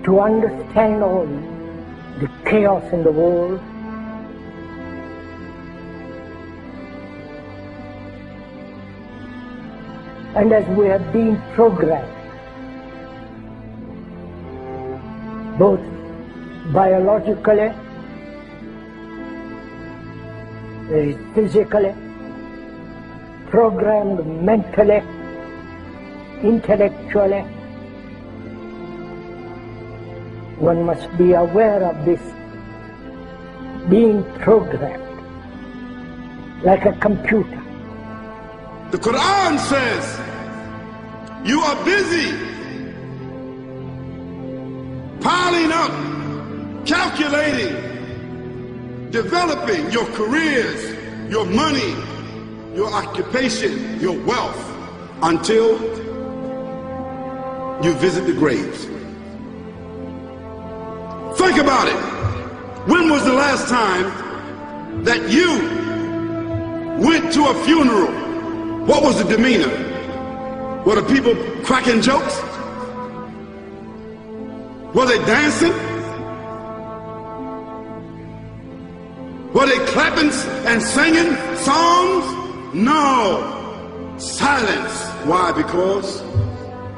to understand all the chaos in the world, and as we have been programmed, both biologically, physically, programmed mentally, intellectually, one must be aware of this being programmed like a computer. The Quran says you are busy piling up, calculating, developing your careers, your money, your occupation, your wealth, until you visit the graves. Think about it. When was the last time that you went to a funeral? What was the demeanor? Were the people cracking jokes? Were they dancing? Were they clapping and singing songs? No. Silence. Why? Because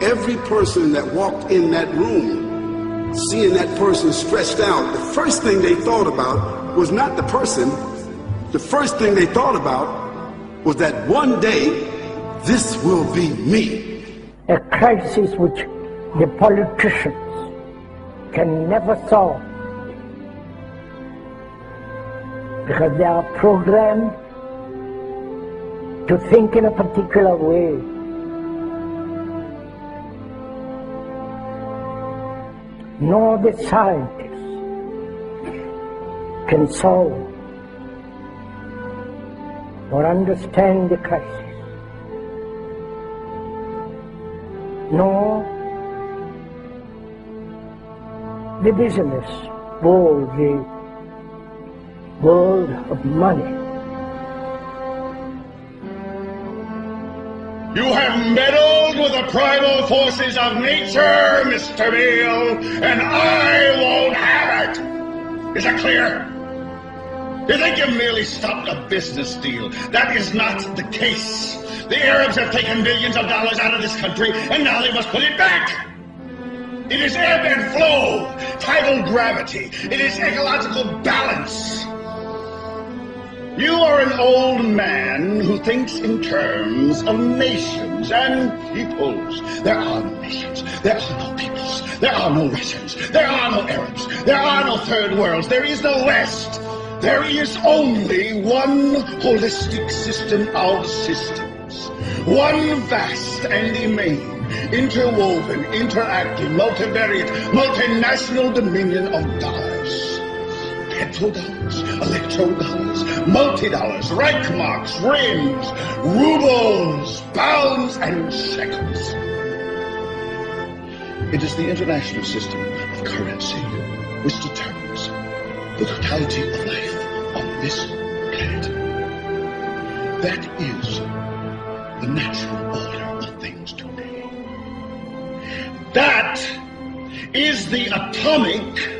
every person that walked in that room, seeing that person stretched out, the first thing they thought about was not the person. The first thing they thought about was that one day, this will be me. A crisis which the politicians can never solve, because they are programmed to think in a particular way. Nor the scientists can solve or understand the crisis. Nor the business world, the world of money. You have meddled with the primal forces of nature, Mr. Beale, and I won't have it! Is that clear? You think you merely stopped a business deal? That is not the case. The Arabs have taken billions of dollars out of this country, and now they must put it back. It is ebb and flow, tidal gravity. It is ecological balance. You are an old man who thinks in terms of nations and peoples. There are no nations. There are no peoples. There are no Russians. There are no Arabs. There are no third worlds. There is no West. There is only one holistic system of systems. One vast and immane, interwoven, interacting, multivariate, multinational dominion of dollars. Petrodollars, electrodollars, multi-dollars, Reichmarks, rims, rubles, pounds, and shekels. It is the international system of currency which determines the totality of life on this planet. That is the natural order of things today. That is the atomic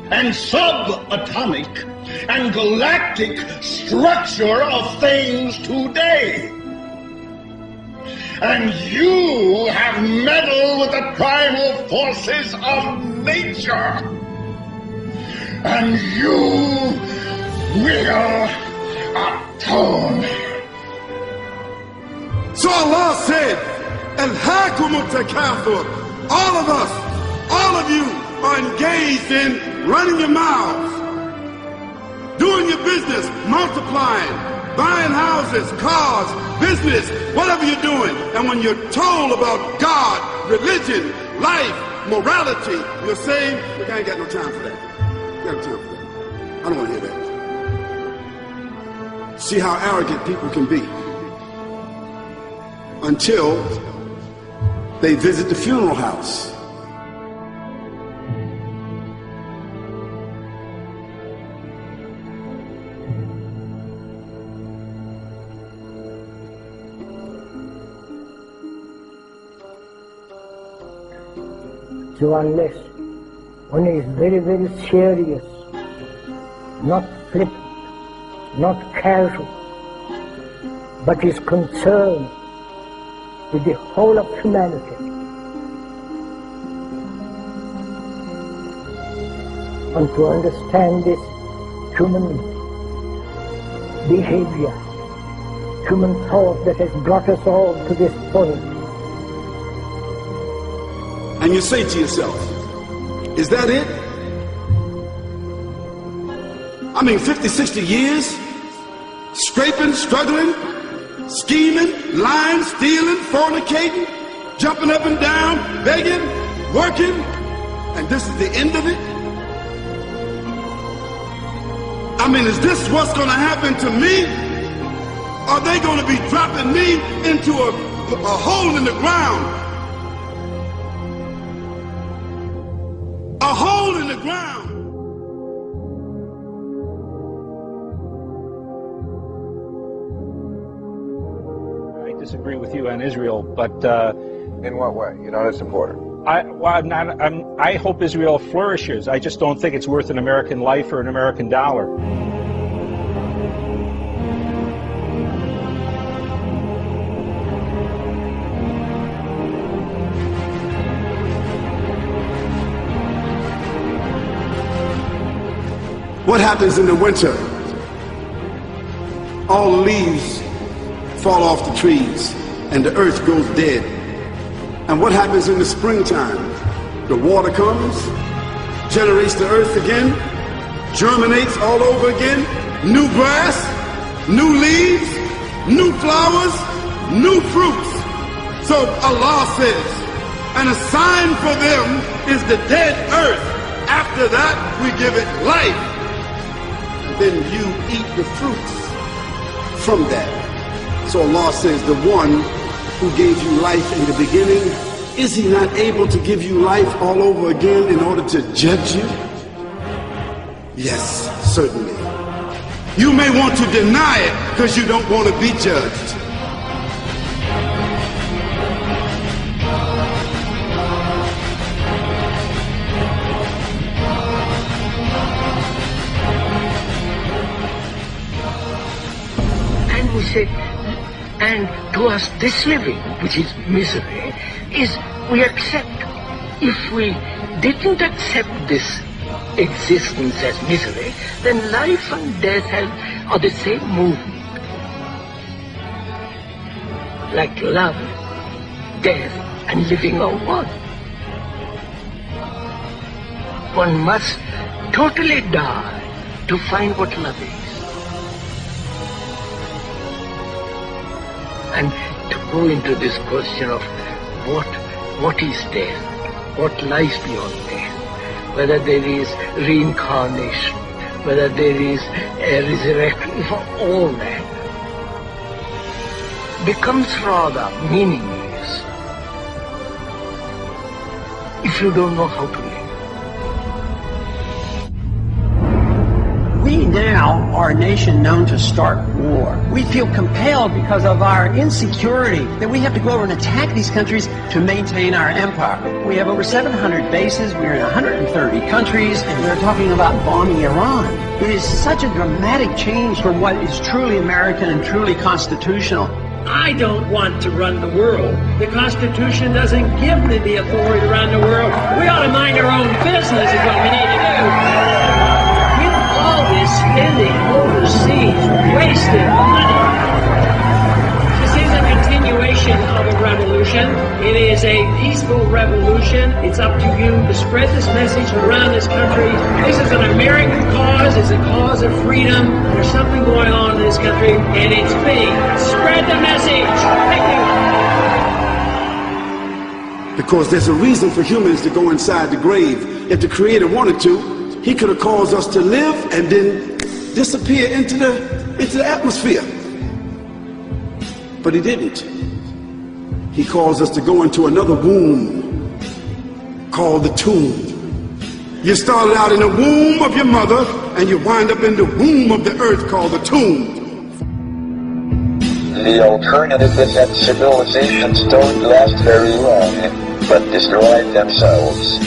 and subatomic and galactic structure of things today. And you have meddled with the primal forces of nature. And you will atone. So Allah said, Alhaakumut takathur. All of us, all of you are engaged in running your mouths, doing your business, multiplying, buying houses, cars, business, whatever you're doing. And when you're told about God, religion, life, morality, you're saying, look, I ain't got no time for that. I ain't got no time for that. I don't want to hear that. See how arrogant people can be until they visit the funeral house. So unless one is very, very serious, not flippant, not casual, but is concerned with the whole of humanity. And to understand this human behavior, human thought that has brought us all to this point. And you say to yourself, is that it? I mean, 50, 60 years, scraping, struggling, scheming, lying, stealing, fornicating, jumping up and down, begging, working, and this is the end of it? I mean, is this what's going to happen to me? Are they going to be dropping me into a hole in the ground? A hole in the ground. I disagree with you on Israel, but in what way? You're not a supporter. I hope Israel flourishes. I just don't think it's worth an American life or an American dollar. What happens in the winter? All the leaves fall off the trees and the earth goes dead. And what happens in the springtime? The water comes, generates the earth again, germinates all over again, new grass, new leaves, new flowers, new fruits. So Allah says, and a sign for them is the dead earth. After that, we give it life. And then you eat the fruits from that. So Allah says, the one who gave you life in the beginning, is he not able to give you life all over again in order to judge you? Yes, certainly. You may want to deny it because you don't want to be judged. And we said, and to us this living, which is misery, is we accept. If we didn't accept this existence as misery, then life and death are the same movement. Like love, death, and living are one. One must totally die to find what love is. And to go into this question of what is death, what lies beyond death, whether there is reincarnation, whether there is a resurrection, for all that becomes rather meaningless if you don't know how to live. We now are a nation known to start war. We feel compelled because of our insecurity that we have to go over and attack these countries to maintain our empire. We have over 700 bases, we're in 130 countries, and we're talking about bombing Iran. It is such a dramatic change from what is truly American and truly constitutional. I don't want to run the world. The Constitution doesn't give me the authority to run the world. We ought to mind our own business is what we need to do. This spending overseas, wasted money. This is a continuation of a revolution. It is a peaceful revolution. It's up to you to spread this message around this country. This is an American cause. It's a cause of freedom. There's something going on in this country, and it's me. Spread the message. Thank you. Because there's a reason for humans to go inside the grave. If the Creator wanted to, He could have caused us to live and then disappear into the atmosphere. But He didn't. He caused us to go into another womb called the tomb. You started out in the womb of your mother and you wind up in the womb of the earth called the tomb. The alternative is that civilizations don't last very long, but destroy themselves.